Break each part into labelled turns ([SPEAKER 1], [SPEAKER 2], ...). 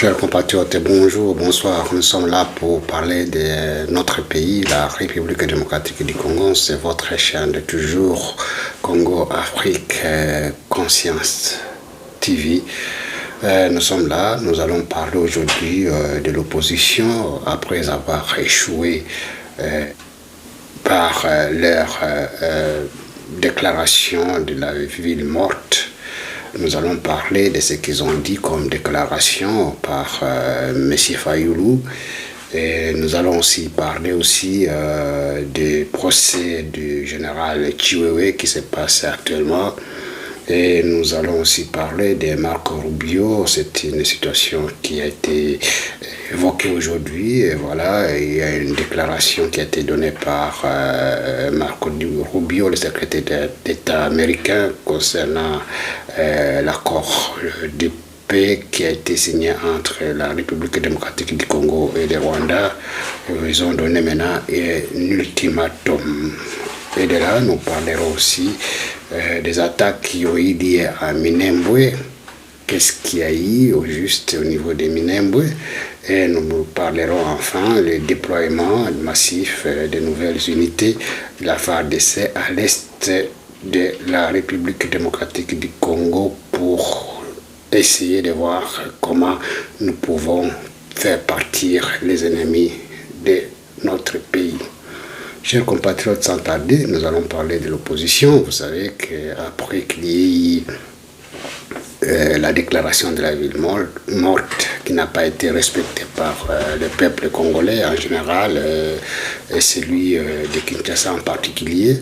[SPEAKER 1] Chers compatriotes, bonjour, bonsoir. Nous sommes là pour parler de notre pays, la République démocratique du Congo. C'est votre chaîne de toujours, Congo Afrique Conscience TV. Nous sommes là, nous allons parler aujourd'hui de l'opposition après avoir échoué par leur déclaration de la ville morte. Nous allons parler de ce qu'ils ont dit comme déclaration par M. Fayoulou. Et nous allons aussi parler du procès du général Chiwewe qui se passe actuellement. Et nous allons aussi parler de Marco Rubio. C'est une situation qui a été évoquée aujourd'hui. Et voilà, il y a une déclaration qui a été donnée par Marco Rubio, le secrétaire d'État américain, concernant l'accord de paix qui a été signé entre la République démocratique du Congo et le Rwanda. Ils ont donné maintenant un ultimatum. Et de là, nous parlerons aussi des attaques qui ont eu lieu à Minembwe. Qu'est-ce qu'il y a eu au juste au niveau de Minembwe? Et nous parlerons enfin du déploiement massif de nouvelles unités de la FARDC à l'est de la République démocratique du Congo pour essayer de voir comment nous pouvons faire partir les ennemis de notre pays. Chers compatriotes, sans tarder, nous allons parler de l'opposition. Vous savez qu'après qu'il y ait eu la déclaration de la ville morte qui n'a pas été respectée par le peuple congolais en général et celui de Kinshasa en particulier,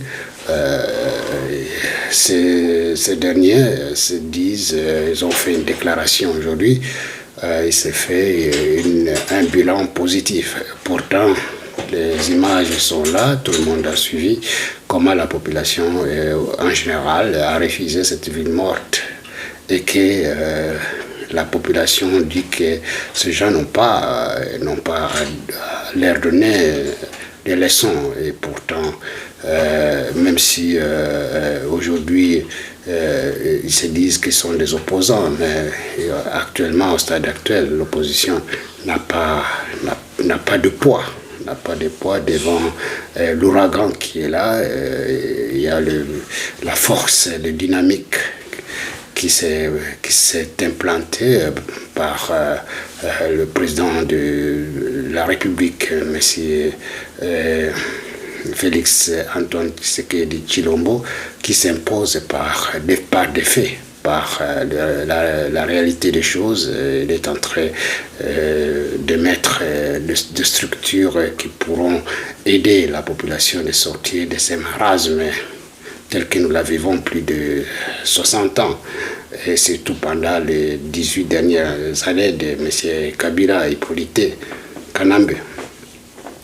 [SPEAKER 1] ces derniers se disent, ils ont fait une déclaration aujourd'hui, il s'est fait un bilan positif. Pourtant, les images sont là, tout le monde a suivi comment la population en général a refusé cette ville morte et que la population dit que ces gens n'ont pas à leur donner des leçons. Et pourtant, même si aujourd'hui ils se disent qu'ils sont des opposants, mais actuellement, au stade actuel, l'opposition n'a pas de poids. N'a pas de poids devant l'ouragan qui est là. Il y a la force, la dynamique qui s'est implantée par le président de la République, M. Félix Antoine Tshisekedi Tshilombo, qui s'impose par des faits. Par la réalité des choses, il est en train de mettre des structures qui pourront aider la population de sortir de ces marasmes tels que nous la vivons plus de 60 ans, et surtout pendant les 18 dernières années de M. Kabila et Hippolyte Kanambe.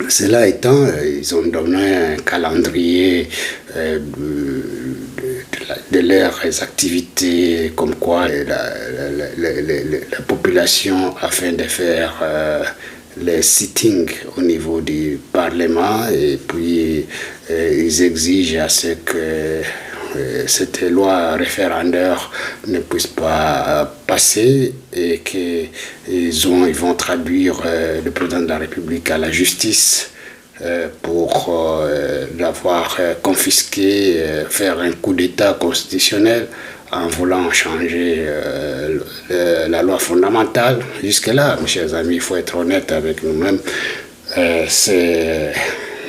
[SPEAKER 1] Cela étant, ils ont donné un calendrier de leurs activités, comme quoi la population, afin de faire les sittings au niveau du Parlement, et puis ils exigent à ce que cette loi référendaire ne puisse pas passer et qu'ils vont traduire le président de la République à la justice pour l'avoir confisqué, faire un coup d'État constitutionnel en voulant changer la loi fondamentale. Jusque-là, mes chers amis, il faut être honnête avec nous-mêmes. C'est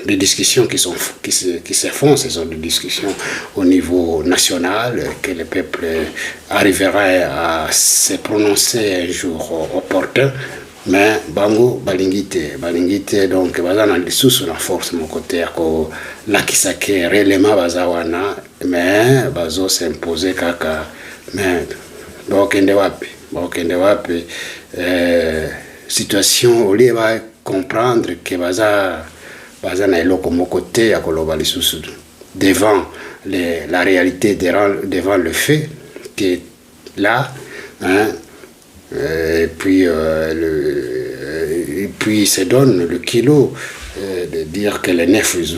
[SPEAKER 1] des discussions qui se font, ce sont des discussions au niveau national, que le peuple arriverait à se prononcer un jour opportun. Mais bango balingite donc bazana lisusu na force mon côté ako lakisake réellement bazawana mais bazo s'imposer kaka mais bakende wapi situation au lieu va comprendre que bazana eloko mon côté akoloba lisusu devant la réalité devant le fait que là hein. Et puis il se donne le kilo de dire que les 9 ils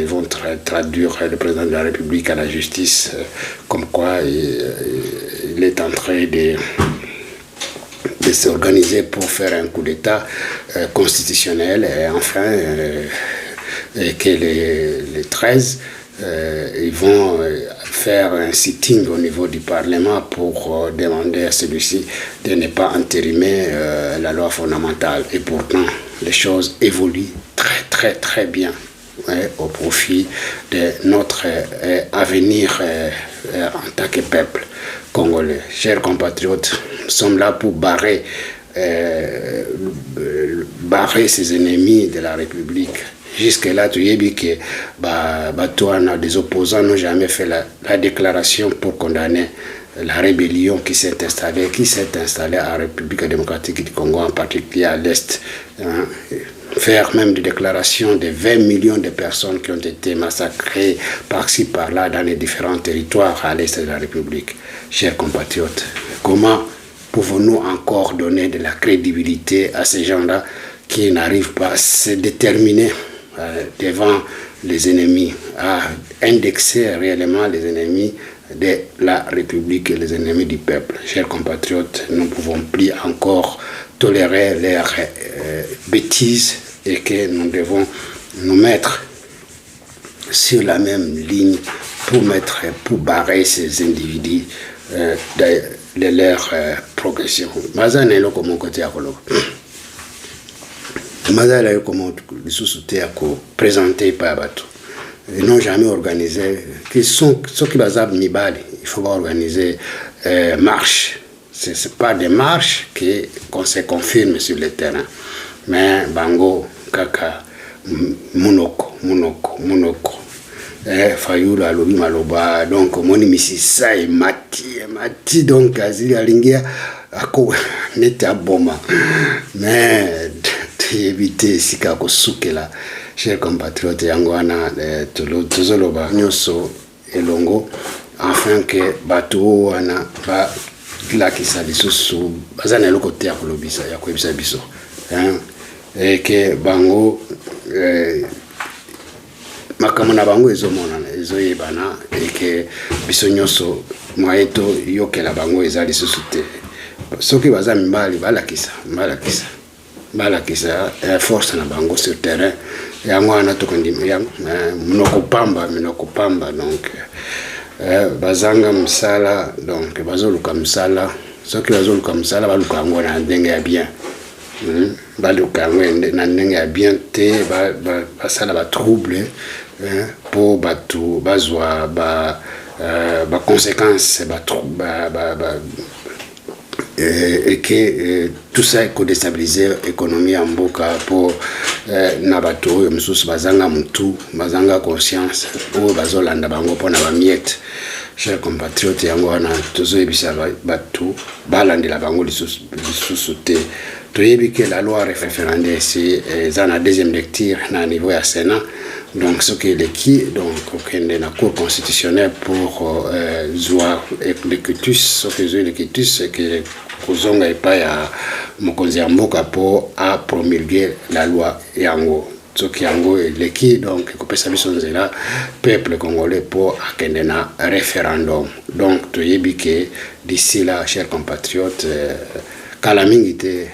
[SPEAKER 1] vont traduire le président de la République à la justice, comme quoi il est en train de s'organiser pour faire un coup d'État constitutionnel et enfin que les 13 ils vont faire un sitting au niveau du Parlement pour demander à celui-ci de ne pas entérimer la loi fondamentale. Et pourtant, les choses évoluent très bien au profit de notre avenir en tant que peuple congolais. Chers compatriotes, nous sommes là pour barrer ces ennemis de la République. Jusque-là, tu as vu que des opposants n'ont jamais fait la déclaration pour condamner la rébellion qui s'est installée à la République démocratique du Congo, en particulier à l'Est. Faire même des déclarations de 20 millions de personnes qui ont été massacrées par-ci, par-là, dans les différents territoires à l'Est de la République. Chers compatriotes, comment pouvons-nous encore donner de la crédibilité à ces gens-là qui n'arrivent pas à se déterminer devant les ennemis, à indexer réellement les ennemis de la République et les ennemis du peuple? Chers compatriotes, nous ne pouvons plus encore tolérer leurs bêtises et que nous devons nous mettre sur la même ligne pour barrer ces individus de leur progression. Mazana est comme côté à Kolo. Mazana est comme sous-souté à présenter par Batou. Ils n'ont jamais organisé. Ceux qui basent Mibali, il faut organiser marche. Ce n'est pas des marches qu'on se confirme sur le terrain. Mais Bango, Kaka, Munoko. Fayulu alobi maloba, donc moni misisa et mati donc azili alingia ako nete aboma. Mais éviter sika ko sukela. Chers compatriotes yango wana tozoloba nyoso elongo afin que bato wana ba lakisa lisusu bazana eloko te ya kolobisa ya koyebisa biso et que bango makambo na bango ezomonana ezoyebana et que biso nyonso mwayeto yokela bango eza lisusu te. Soki baza mibali balakisa force na bango sur terrain yango wana tokondima yango minoko pamba donc bazanga misala donc bazoluka misala soki bazoluka misala baluka yango na ndenge ya bien baluka yango na ndenge ya bien te basala batrouble pour batu bazwa ba conséquences et que tout ça est déstabilisé l'économie en boka pour nabato msusu bazanga mutu bazanga conscience ou bazolanda bango pona ba miette. Chers compatriotes yango wana tozoyebisa batu balandela bango lisusu te. Toyebi que la loi référendaire ici est en deuxième lecture na niveau ya Sénat. Donc ce qui est qui donc okende na cour constitutionnelle pour voir le quitus ce que le quitus c'est que kozonga epa ya mokonzi ya mboka po a promulguer la loi yango soki yango eleki donc kopesa biso nzela peuple congolais po akende na référendum. Donc toyebi ke d'ici là chers compatriotes kala mingi te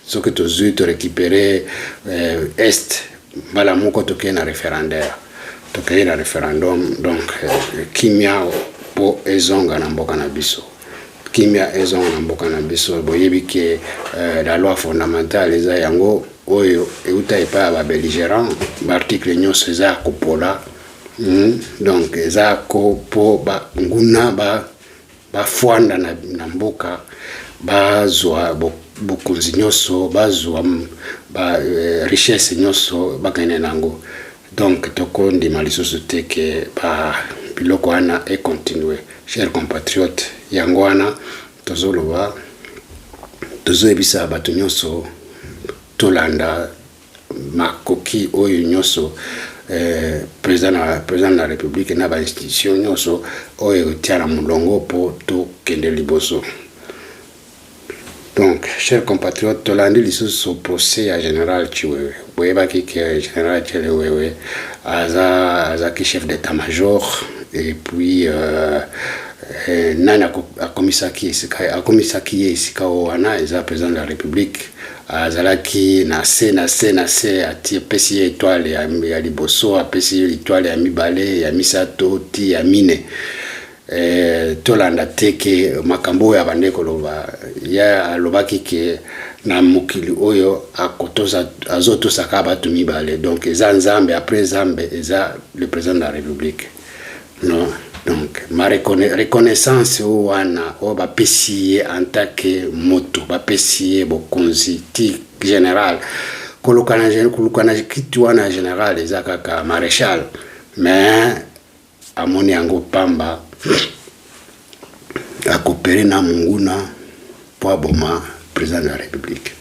[SPEAKER 1] soki tozwi to récupérer est bala moko tokei na référendum donc kimia po ezonga na mboka na biso. Kimia ezonga na mboka na biso boyebi ke la loi fondamentale eza yango oyo euta epa ba belligérant article nyonso eza kopola donc eza ko po ba nguna ba fwanda na mboka bazwa bokonzi nyonso bazwa ba richesse nyonso bakene nango. Donc tokondima lisusu te ke ba biloko wana e continuer. Chers compatriotes yango wana tozoloba tozoyebisa bato nyonso tolanda makoki oyo nyonso président de la République na ba institution nyonso oyo tiana mulongo po tokende liboso. Donc, chers compatriotes, tolandi lisusu procès à Général Chiwewe. Boyebaki que Général Chiwewe aza ki chef d'état-major et puis nani akomisaki ye esika wana eza président de la république azalaki na se apesi ye étoile ya liboso, apesi ye étoile ya mibale ya misato ti ya mine. Tolanda te ke makambo oyo abande koloba ya alobaki ke na mokili oyo azotosaka bato mibale, donc eza nzambe, après nzambe eza le président de la république. Non, donc ma reconnaissance wana o bapesi ye en tant que moto, bapesi ye bokonzi ti général kolukana kiti wana général eza kaka maréchal, mais amoni yango pamba akopere na munguna po aboma président de la république.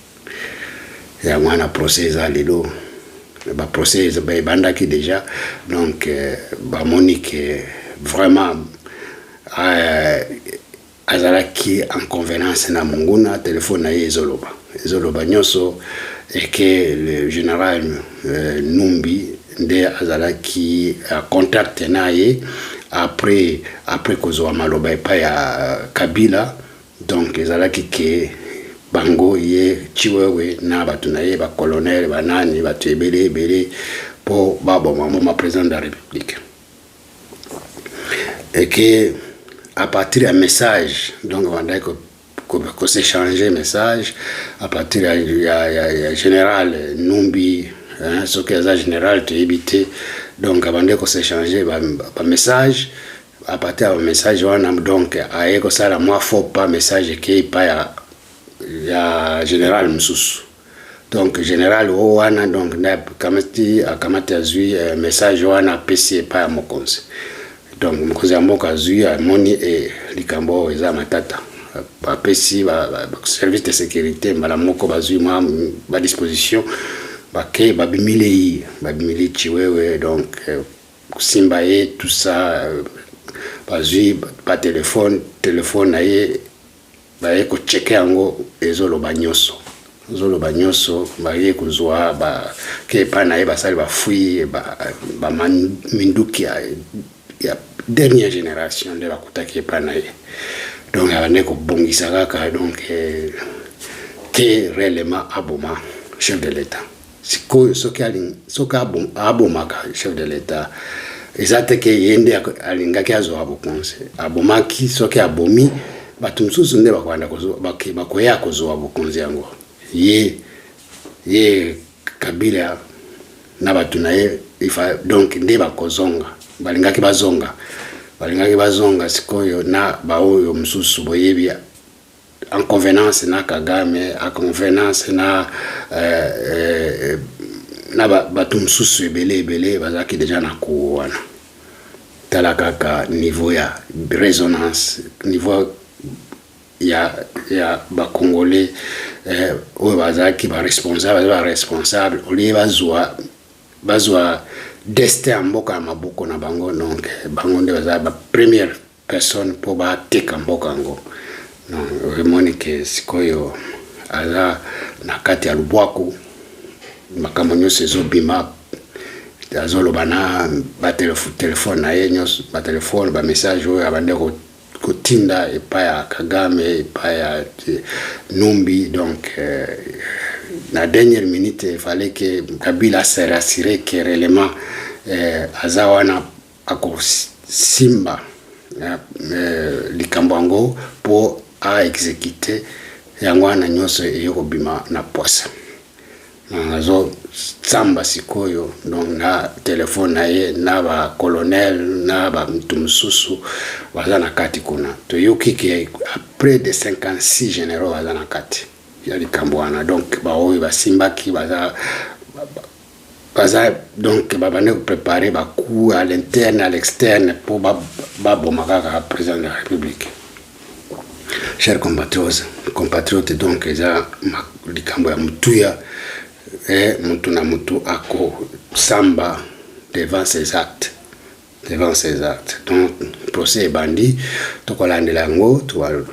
[SPEAKER 1] Ya mwana procès eza lelo ba procès bandaki déjà, donc bamoni ke vraiment azalaki inconvénience na munguna, téléphone na ye ezoloba nyonso, et que le général Numbi nde azalaki contact na ye après kozwa maloba epai ya Kabila, donc ezalaki ke bango ye Chiwewe na bato na ye ba colonel banani bato ebele po baboma président de la république, et que à partir d'un message, donc on a que s'échanger message à partir ya général Numbi, ce que est général te éviter, donc avant de s'échanger ba message à partir d'un message wana, donc aye ko sala moi faut pas message qui pas ya général msusu, donc général wana donc na kamati azui message wana pesi pa mokonzi, donc mokonzi ya mboka azui amoni e likambo eza matata apesi ba service de sécurité mbala moko bazui ba disposition bake babimili Chiwewe, donc kusimba ye tout ça, bazui ba téléphone na ye baye ko checker yango ezoloba nyonso baye kuzwa ba ke pa na ye basali ba fui ba minduki ya dernière génération de bakutaki pa na ye, donc abane ko bongisa kaka, donc que réellement aboma chef de l'état siko soki abomaka chef de l'état ezate ke yende alingaki azwa bokonzi abomaki, soki abomi bato msusu nde bakoya kozwa bokonzi yango, ye Kabila na bato na ye donc nde balingaki bazonga sikoyo na baoyo msusu boyebi inconvénience na Kagame, inconvénience na bato msusu ebele bazaki déjà na kuwana tala kaka niveau ya résonance, niveau ya ba congolais oyo bazaki ba responsable olie bazwa destin ya mboka ya maboko na bango, donc bango nde baza ba première personne po bateka mboka yango. Remoni ke sikoyo aza na kati ya lubwaku makambo nyonso ezobima, azoloba na ba telefone na ye nyonso, ba telefone ba message oyo abande kotinda epai ya Kagame, epai ya Numbi, donc na dernière minute il fallait que Kabila se rassure que réellement aza wana akosimba likambo yango po a exécuter yango wana nyonso eyokobima na posa nazo tsamba sikoyo, donc na telefone na ye na ba colonel na ba mtu msusu baza na kati kuna toyoki ke après de 56 généraux baza na kati ya likambo wana, donc baoyo basimbaki baza donc babane préparer ba coup à l'interne à l'externe pour babomaka président de la République. Chers compatriotes, donc eza likambo ya mutuya mutu na mutu ako samba devant ses actes, donc procès bandi tokolandela ngo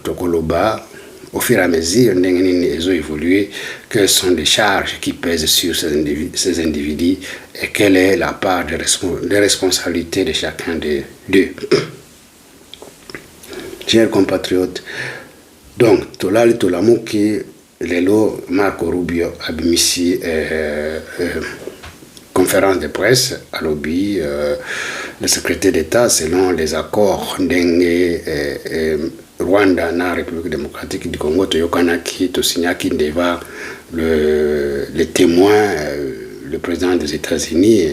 [SPEAKER 1] tokoloba au fur et à mesure ils ont évolué, quelles sont les charges qui pèsent sur ces individus et quelle est la part de responsabilité de chacun d'eux. chers compatriotes, donc tolali tolamuki lelo Marco Rubio abimisi conférence de presse à lobby le secrétaire d'État selon les accords ndenge Rwanda na République démocratique du Congo toyokanaki tosignaki devant les témoins le président des États-Unis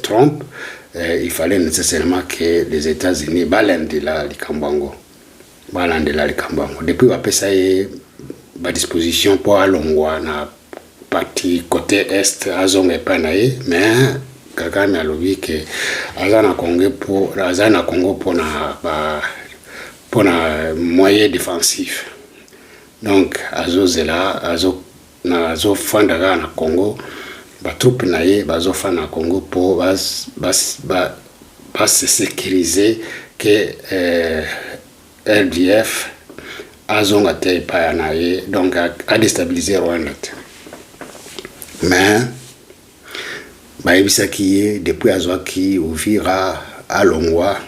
[SPEAKER 1] Trump. Il fallait nécessairement que les États-Unis balandela likambango depuis bapesa ye ba disposition pour alongwa na parti côté est azonga epai na ye, mais Kagame alobi ke aza na Congo pour na moyen défensif, donc azozela azofanda kaka na Congo, batroupe na ye bazofanda na Congo pour se sécuriser que RDF azonga te epai na ye, donc a déstabiliser Rwanda te. Mais bayebisaki ye depuis azwaki Uvira alongwa,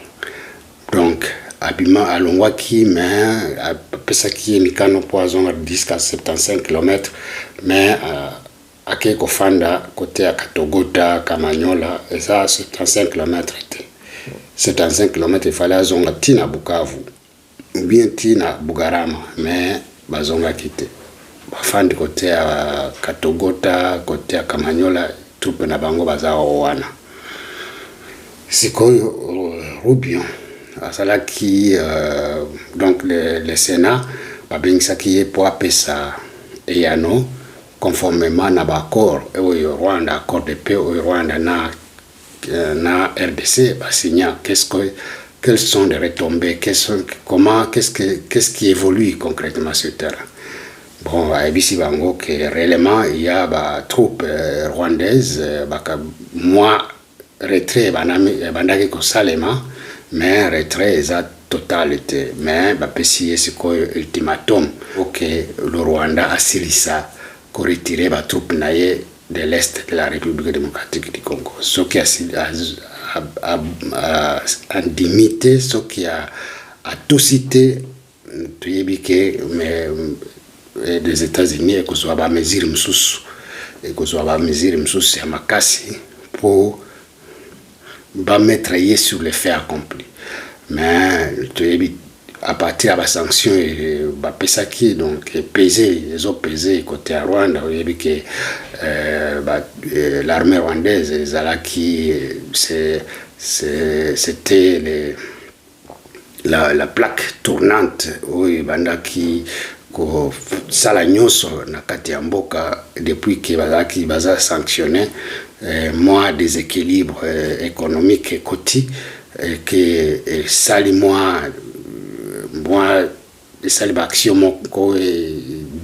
[SPEAKER 1] donc abima alongwaki, mais apesaki ye mikano po azonga 10 à 75 km, mais ake kofanda côté ya Katogota Kamanyola eza 75 km te. 75 km il fallait azonga tina Bukavu ou bien tina Bugarama, mais bazonga kite bafandi côté ya Katogota, côté ya Kamanyola, troupe na bango baza wana. Sikoyo Rubio asalaki donc le Sénat babengisaki ye po apesa eyano conformément na l'accord Rwanda, accord de paix au Rwanda na RDC basigna. Quelles sont les retombées, qu'est-ce qui évolue concrètement sur le terrain. Bon, à Ebisi Bango, que réellement, il y a des troupes rwandaises, moi, retrait, bandaki ko salema, mais retrait, est totalité. Mais, c'est quoi ultimatum, ok, le Rwanda a silisa, qu'on retire les troupes naïe de l'Est de la République démocratique du Congo. Ce qui a indemnité, ce qui a tout cité, mais des États-Unis, et que ce soit des mesures msous, et que ce soit des mesures msous, c'est makasi pour mettre sur les faits accomplis. Mais à partir de la sanction, donc peser, ils ont pesé côté à Rwanda, que l'armée rwandaise, c'était la plaque tournante où bandaki ko sala nyoso na kati ya mboka depuis que bazaki baza sanctionné moi déséquilibre économique koti que sali moi sali action moko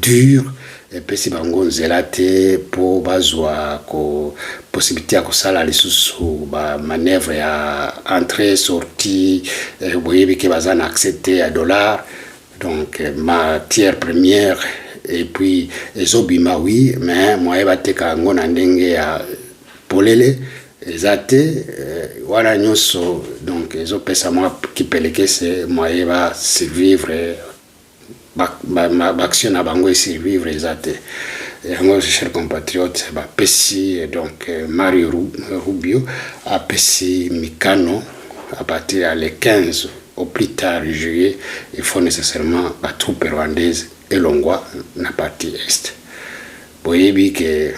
[SPEAKER 1] dur et puis si bango zelate pour bazwa ko possibilité ko sala lisusu ba manœuvre ya entrée sortie boyebi ke bazana accepter à dollar. Donc, matière première, et puis, les obima, oui, mais moi, je vais te ndenge ya polele, ezate, voilà, donc, les opesa moi qui peleke, c'est moi, je vais survivre, action à bango et survivre, ezate. Et moi, chers compatriotes, Pessi, donc, Mario Rubio, a Pessi Mikano, à partir les 15 au plus tard juillet, il faut nécessairement la troupe rwandaise et l'ongwa na partie est. Vous voyez que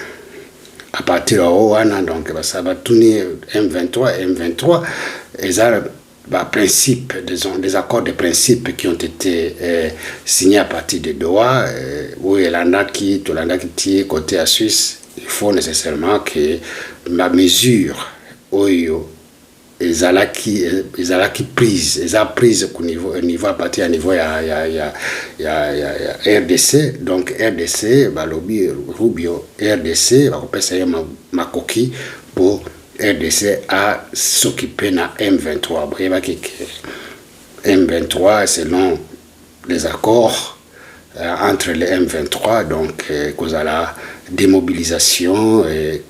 [SPEAKER 1] à partir de Owana, donc ça va tourner M23, ils ont principe, des accords de principe qui ont été signés à partir de Doha, où il y a qui côté à Suisse, il faut nécessairement que la mesure où ezalaki prise au niveau à partir à niveau ya RDC, donc RDC balobi Rubio RDC va kopesa makoki pour RDC à s'occuper na M23 breva que M23 selon les accords entre les M23 donc cause à la démobilisation et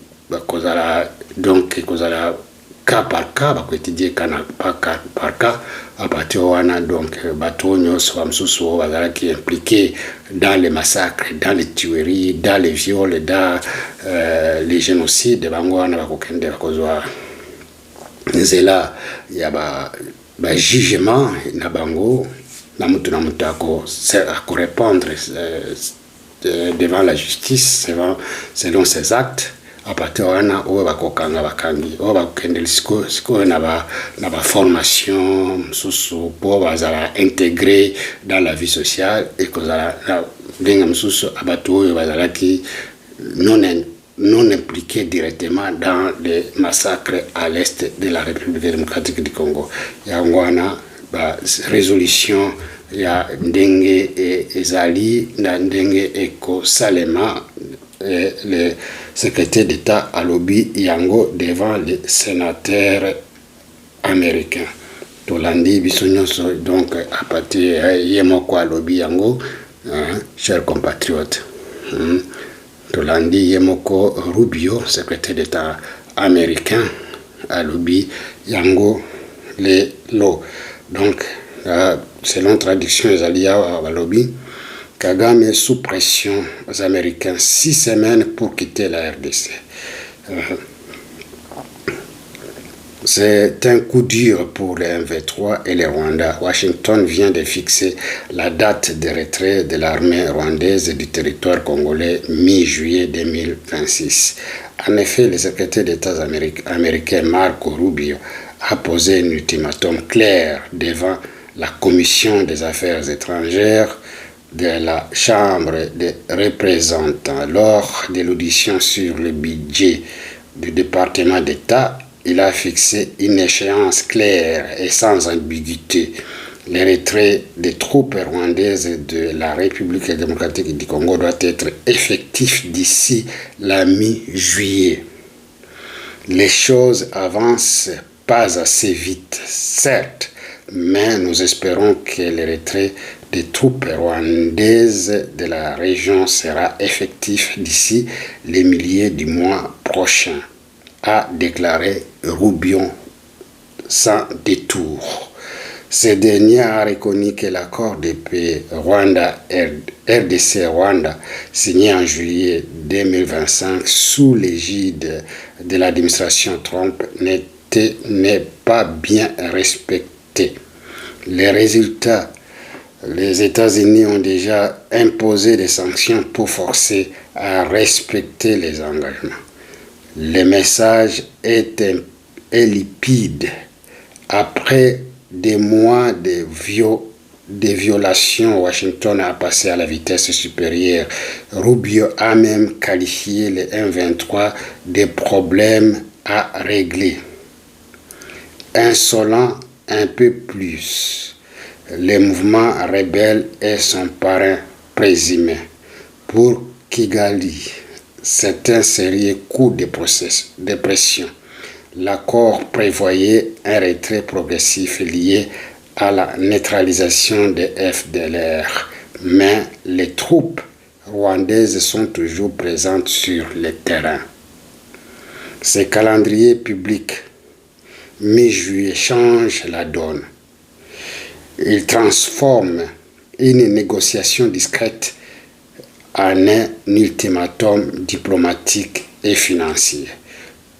[SPEAKER 1] cause à la donc cause à la cas par cas, on va étudier cas par cas, à partir de donc Batonio, Swamsuso, qui est impliqué dans les massacres, dans les tueries, dans les viols, dans les génocides, Bangwana, Bakokende, Bakozwa. C'est là, il y a un jugement, Nabango, Namutako, à répondre devant la justice, selon ses actes. À partir de là, on va formation pour intégrer dans la vie sociale et que non impliqués directement dans les massacres à l'est de la République démocratique du Congo. Il y a une résolution, il y a Ndenge et Ezali, Ndenge et Salema, et le secrétaire d'État à lobby Yango devant les sénateurs américains. Tolandi Bisonyoso, donc à partir de Yemoko à lobby Yango, chers compatriotes. Tolandi Yemoko Rubio, secrétaire d'État américain à lobby Yango les lots. Donc, selon traduction des alliés à lobby, Kagame est sous pression aux Américains 6 semaines pour quitter la RDC. C'est un coup dur pour les M23 et les Rwandais. Washington vient de fixer la date de retrait de l'armée rwandaise du territoire congolais mi-juillet 2026. En effet, le secrétaire d'État américain Marco Rubio a posé un ultimatum clair devant la Commission des Affaires étrangères de la Chambre des représentants. Lors de l'audition sur le budget du département d'État, il a fixé une échéance claire et sans ambiguïté. Le retrait des troupes rwandaises de la République démocratique du Congo doit être effectif d'ici la mi-juillet. Les choses avancent pas assez vite, certes, mais nous espérons que le retrait des troupes rwandaises de la région sera effectif d'ici les milieux du mois prochain, a déclaré Rubio sans détour. Ce dernier a reconnu que l'accord de paix RDC-Rwanda signé en juillet 2025 sous l'égide de l'administration Trump n'est pas bien respecté. Les résultats, les États-Unis ont déjà imposé des sanctions pour forcer à respecter les engagements. Le message est limpide. Après des mois de violations, Washington a passé à la vitesse supérieure. Rubio a même qualifié les M23 de problèmes à régler. Insolent un peu plus, le mouvement rebelle est son parrain présumé. Pour Kigali, c'est un sérieux coup de pression. L'accord prévoyait un retrait progressif lié à la neutralisation des FDLR, mais les troupes rwandaises sont toujours présentes sur le terrain. Ce calendrier public mi-juillet change la donne. Il transforme une négociation discrète en un ultimatum diplomatique et financier.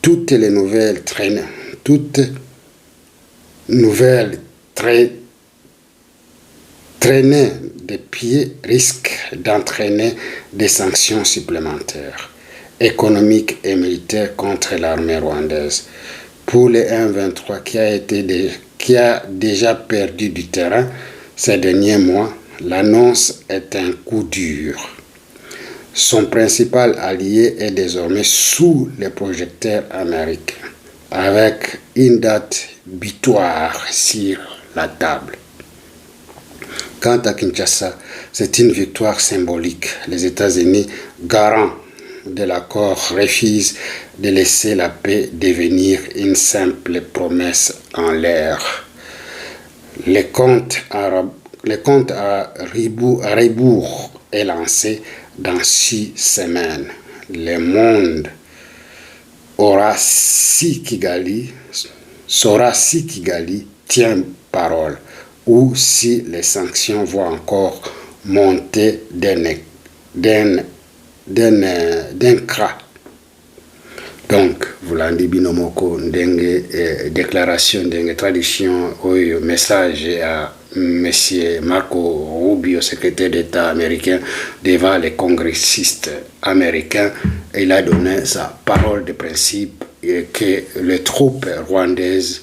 [SPEAKER 1] Toutes les nouvelles traînées de pieds risquent d'entraîner des sanctions supplémentaires, économiques et militaires contre l'armée rwandaise. Pour les M23 qui a déjà perdu du terrain ces derniers mois, l'annonce est un coup dur. Son principal allié est désormais sous les projecteurs américains, avec une date butoir sur la table. Quant à Kinshasa, c'est une victoire symbolique. Les États-Unis, garants de l'accord, refusent de laisser la paix devenir une simple promesse en l'air. Le compte à rebours est lancé dans 6 semaines. Le monde saura si Kigali tient parole ou si les sanctions vont encore monter d'un cran. Donc, Vulandi Binomoko, déclaration, traduction, message à M. Marco Rubio, secrétaire d'État américain, devant les congressistes américains. Il a donné sa parole de principe que les troupes rwandaises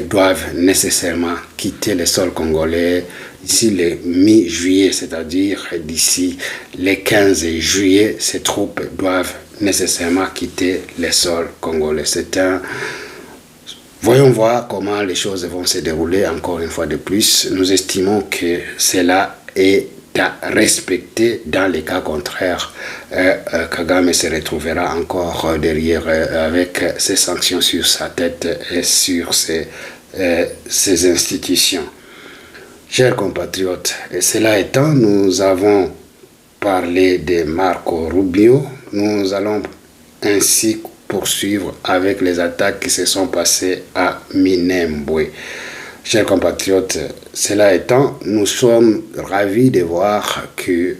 [SPEAKER 1] doivent nécessairement quitter le sol congolais d'ici le mi-juillet, c'est-à-dire d'ici le 15 juillet, ces troupes doivent nécessairement quitter le sol congolais. Voyons voir comment les choses vont se dérouler encore une fois de plus. Nous estimons que cela est à respecter. Dans les cas contraires, Kagame se retrouvera encore derrière avec ses sanctions sur sa tête et sur ses institutions. Chers compatriotes, et cela étant, nous avons parlé de Marco Rubio. Nous allons ainsi poursuivre avec les attaques qui se sont passées à Minembwe. Chers compatriotes, cela étant, nous sommes ravis de voir que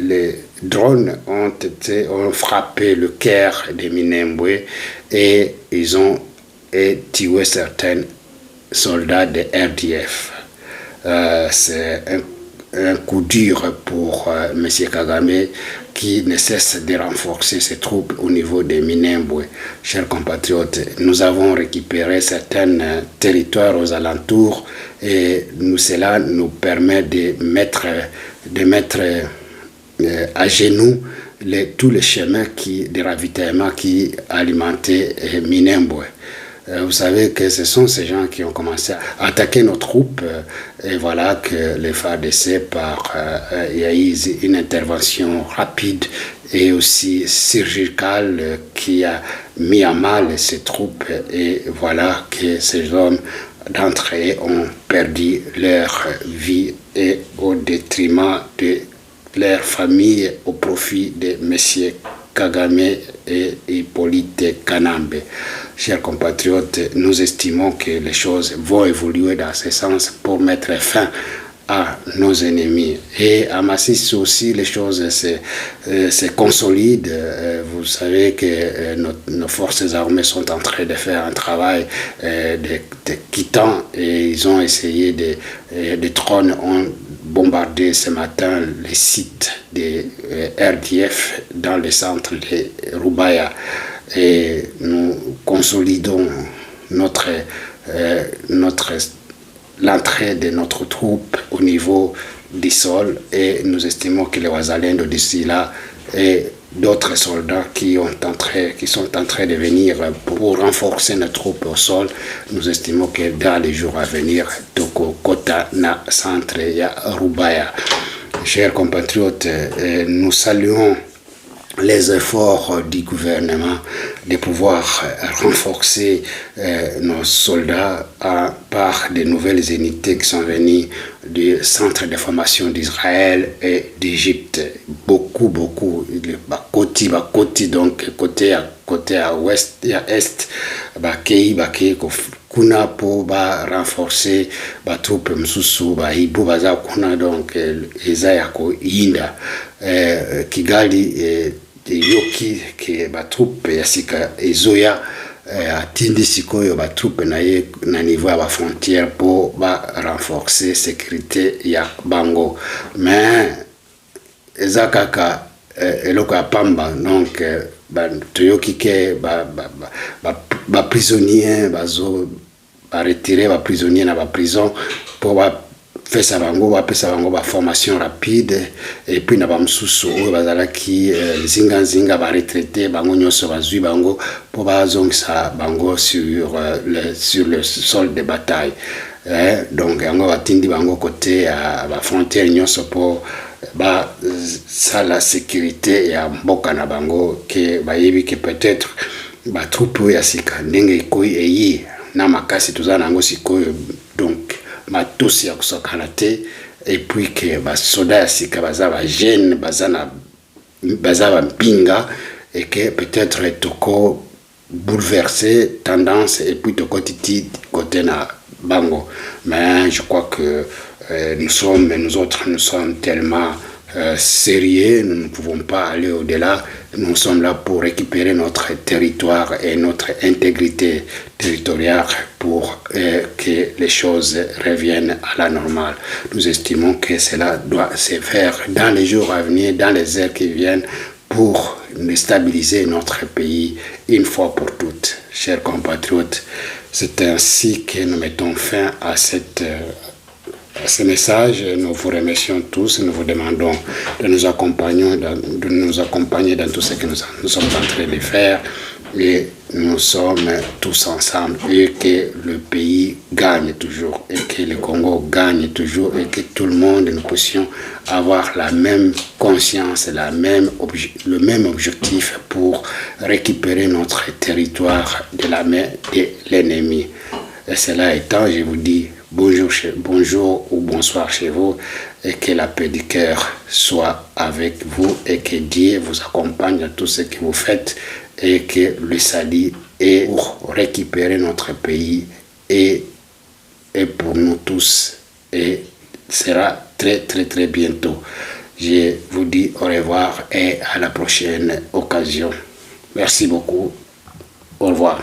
[SPEAKER 1] les drones ont frappé le cœur de Minembwe et ils ont tué certains soldats de RDF. C'est un coup dur pour M. Kagame qui ne cesse de renforcer ses troupes au niveau de Minembwe. Chers compatriotes, nous avons récupéré certains territoires aux alentours et cela nous permet de mettre à genoux tous les chemins de ravitaillement qui alimentaient Minembwe. Vous savez que ce sont ces gens qui ont commencé à attaquer nos troupes et voilà que les FARDC, il y a eu une intervention rapide et aussi chirurgicale qui a mis à mal ces troupes et voilà que ces hommes d'entre eux ont perdu leur vie et au détriment de leur famille au profit de M. Kagame et Hippolyte Kanambe. Chers compatriotes, nous estimons que les choses vont évoluer dans ce sens pour mettre fin à nos ennemis. Et à Masisi aussi, les choses se consolident. Vous savez que nos forces armées sont en train de faire un travail de quittant et ils ont essayé des drones ont bombardé ce matin les sites de RDF dans le centre de Rubaya. Et nous consolidons l'entrée de notre troupe au niveau du sol et nous estimons que les Wazalendo d'ici là et d'autres soldats qui sont en train de venir pour renforcer notre troupe au sol, nous estimons que dans les jours à venir, Toko Kota na centre ya Rubaya. Chers compatriotes, nous saluons les efforts du gouvernement de pouvoir renforcer nos soldats par de nouvelles unités qui sont venues du centre de formation d'Israël et d'Égypte. Beaucoup, Bakoti, donc côté à ouest et à est, Bakei, kuna po renforcer troupes msusu hibu baza kuna donc eza ya koinda Kigali yoki ke troupe ya sika ezoya atindi sikoyo troupe na niveau ya frontière pour renforcer sécurité ya bango mais eza kaka eloko ya pamba donc toyoki ke prisonniers bazo retirer prisonniers na prison pour faire ça bango formation rapide et puis na bamsusu oyo bazalaki zinga retraité bango nyoso bazui bango pour bazongisa bango sur le sol de bataille donc yango batindi bango côté à la frontière nyoso pour ça la sécurité ya mboka na bango ke bayebi ke peut-être troupe ya sika ndenge koi eyi na makasi tozana nango sikoyo donc matosi ya kusokana te et puis que soda ya sika baza jeune baza mpinga et que peut-être toko bouleverser tendance et puis de côté côté na bango. Mais je crois que nous autres, nous sommes tellement sérieux, nous ne pouvons pas aller au-delà. Nous sommes là pour récupérer notre territoire et notre intégrité territoriale pour que les choses reviennent à la normale. Nous estimons que cela doit se faire dans les jours à venir, dans les heures qui viennent, pour stabiliser notre pays une fois pour toutes. Chers compatriotes, c'est ainsi que nous mettons fin à ce message. Nous vous remercions tous, nous vous demandons de nous accompagner dans tout ce que nous sommes en train de faire, et nous sommes tous ensemble, et que le pays gagne toujours, et que le Congo gagne toujours, et que tout le monde, nous puissions avoir la même conscience, le même objectif pour récupérer notre territoire de la main de l'ennemi. Et cela étant, je vous dis bonjour ou bonsoir chez vous, et que la paix du cœur soit avec vous, et que Dieu vous accompagne dans tout ce que vous faites, et que le salut est pour récupérer notre pays et pour nous tous, et sera très très très bientôt. Je vous dis au revoir et à la prochaine occasion. Merci beaucoup. Au revoir.